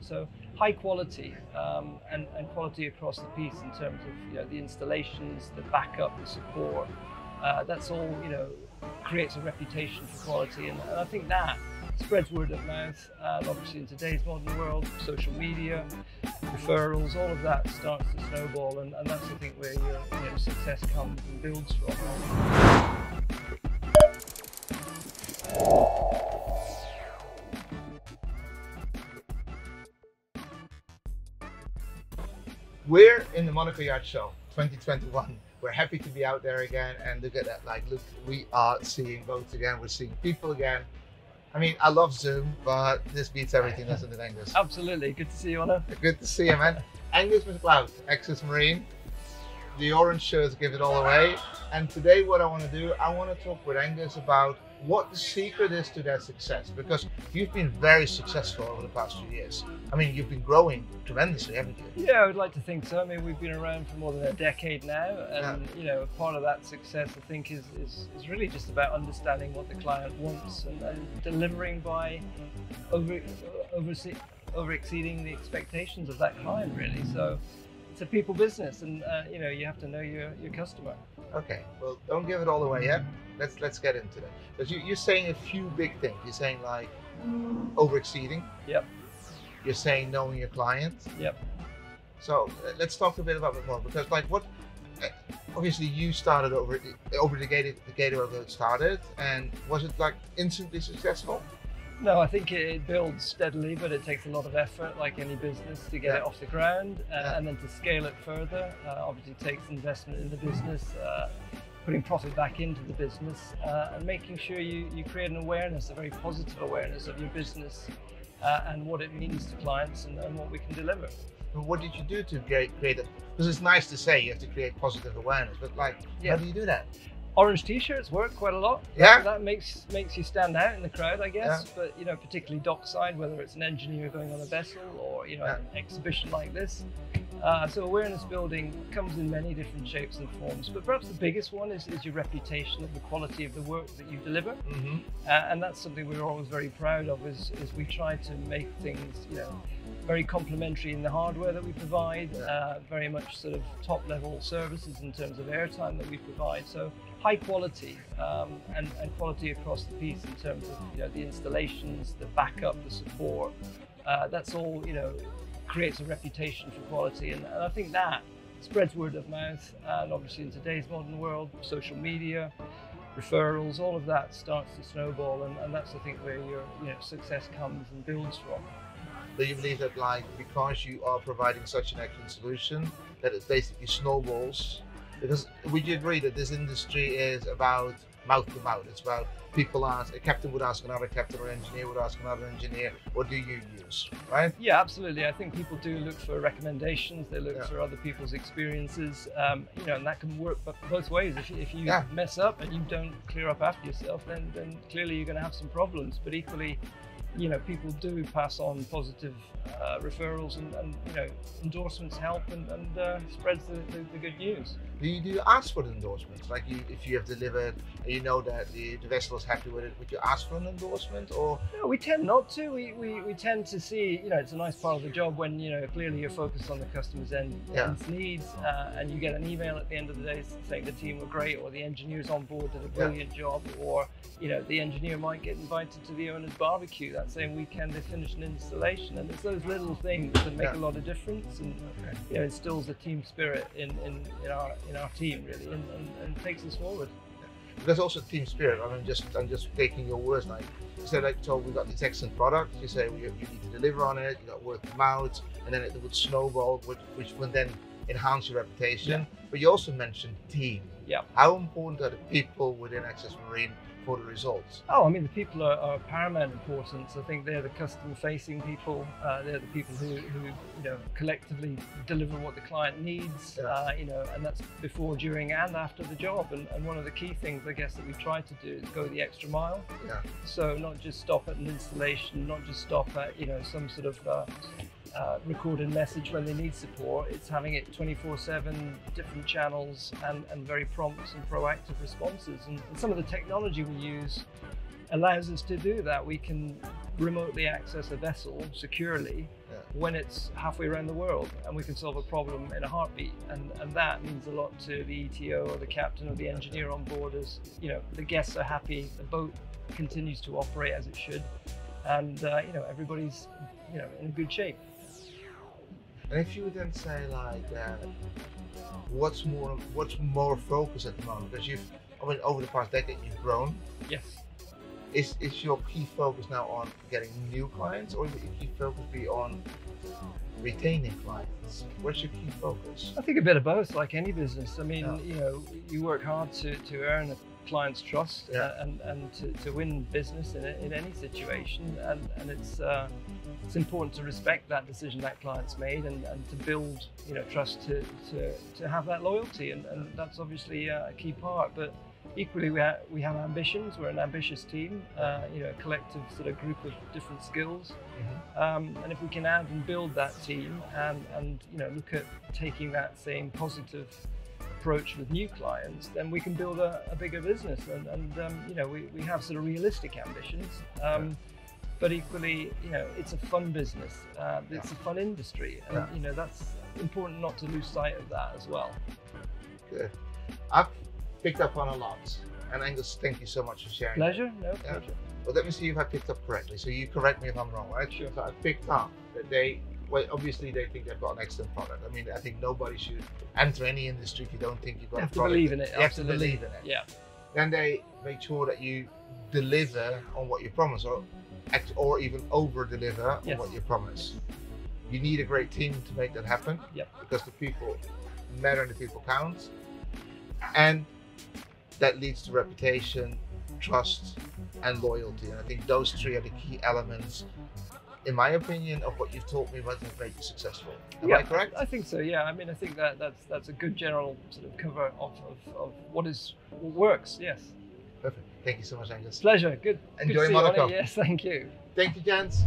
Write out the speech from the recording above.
So high quality and quality across the piece in terms of the installations, the backup, the support. That's all creates a reputation for quality, and I think that spreads word of mouth. And obviously in today's modern world, social media, referrals, all of that starts to snowball, and that's I think where your success comes and builds from. We're in the Monaco Yacht Show 2021. We're happy to be out there again, and look at that, look, we are seeing boats again, we're seeing people again. I mean, I love Zoom, but this beats everything, doesn't it, Angus? Absolutely, good to see you, Anna. Good to see you, man. Angus MacLeod, Axxess Marine. The orange shirts give it all away. And today what I want to do, I want to talk with Angus about what the secret is to their success, because you've been very successful over the past few years. I mean, you've been growing tremendously, haven't you? Yeah, I would like to think so. I mean, we've been around for more than a decade now, and part of that success, I think, is really just about understanding what the client wants and delivering by over exceeding the expectations of that client, really. So it's a people business, and you have to know your customer. Okay, well, don't give it all away yet. Let's get into that. Because you're saying a few big things. You're saying like over-exceeding. Yep. You're saying knowing your client. Yep. So let's talk a bit about it more, because obviously you started over the gateway where it started, and was it like instantly successful? No, I think it builds steadily, but it takes a lot of effort, like any business, to get it off the ground, and then to scale it further. Obviously takes investment in the business, putting profit back into the business, and making sure you create an awareness, a very positive awareness of your business and what it means to clients and what we can deliver. And what did you do to create it? Because it's nice to say you have to create positive awareness, but how do you do that? Orange t-shirts work quite a lot. Yeah. That makes you stand out in the crowd, I guess. Yeah. But particularly dockside, whether it's an engineer going on a vessel or an exhibition like this. So awareness building comes in many different shapes and forms, but perhaps the biggest one is your reputation of the quality of the work that you deliver. Mm-hmm. And that's something we're always very proud of, is we try to make things very complementary in the hardware that we provide, very much sort of top level services in terms of airtime that we provide. So high quality and quality across the piece in terms of the installations, the backup, the support. That's all creates a reputation for quality, and I think that spreads word of mouth. And obviously in today's modern world, social media, referrals, all of that starts to snowball, and that's I think where your success comes and builds from. So you believe that because you are providing such an excellent solution, that it basically snowballs? Because would you agree that this industry is about mouth to mouth? It's about people ask, a captain would ask another captain, or an engineer would ask another engineer, what do you use, right? Yeah, absolutely. I think people do look for recommendations. They look for other people's experiences, and that can work both ways. If you mess up and you don't clear up after yourself, then clearly you're going to have some problems. But equally, people do pass on positive referrals, and endorsements help and spreads the good news. Do you ask for endorsements? Like if you have delivered and you know that the vessel is happy with it, would you ask for an endorsement? Or no, we tend not to. We tend to see, it's a nice part of the job when clearly you're focused on the customer's end's needs, and you get an email at the end of the day saying the team were great, or the engineers on board did a brilliant job, or the engineer might get invited to the owner's barbecue that same weekend they finish an installation, and it's those little things that make a lot of difference, and instills a team spirit in our team, really, and takes us forward. There's also team spirit. I'm just taking your words. Like you said, so we got this excellent product. You say you need to deliver on it. You got word of mouth, and then it would snowball, which would then enhance your reputation. Yeah. But you also mentioned team. Yeah. How important are the people within Axxess Marine for the results? Oh, I mean, the people are paramount importance. I think they're the customer-facing people. They're the people who collectively deliver what the client needs. And that's before, during, and after the job. And one of the key things, I guess, that we try to do is go the extra mile. Yeah. So not just stop at an installation, not just stop at some sort of recorded message when they need support. It's having it 24/7, different channels, and very prompt and proactive responses. And some of the technology we use allows us to do that. We can remotely access a vessel securely when it's halfway around the world, and we can solve a problem in a heartbeat. And that means a lot to the ETO or the captain or the engineer on board. As you know, the guests are happy, the boat continues to operate as it should, and you know, everybody's in good shape. And if you would then say like, what's more focus at the moment? Because over the past decade you've grown. Yes. Is your key focus now on getting new clients, or is your key focus be on retaining clients? What's your key focus? I think a bit of both, like any business. I mean, you know, you work hard to earn a client's trust and to win business in any situation, and it's important to respect that decision that client's made, and to build trust to have that loyalty, and that's obviously a key part. But equally, we have ambitions. We're an ambitious team, a collective sort of group of different skills. And if we can add and build that team, and look at taking that same positive approach with new clients, then we can build a bigger business. And we have sort of realistic ambitions. But equally, it's a fun business. It's a fun industry, and that's important not to lose sight of that as well. Good. I've picked up on a lot, and Angus, thank you so much for sharing. Pleasure. No, pleasure. Well, let me see if I picked up correctly. So you correct me if I'm wrong, right? Sure. So I picked up that obviously they think they've got an excellent product. I mean, I think nobody should enter any industry if you don't think you've got a product. You have to believe in it. You have to believe in it. Yeah. Then they make sure that you deliver on what you promise, or even over-deliver on what you promise. You need a great team to make that happen. Yep. Because the people matter and the people count. And that leads to reputation, trust, and loyalty. And I think those three are the key elements, in my opinion, of what you've taught me about to make you successful. Am I correct? I think so, yeah. I mean, I think that's a good general sort of cover of what works, yes. Perfect. Thank you so much, Angus. Pleasure. Good. Enjoy good Monaco. Yes, thank you. Thank you, gents.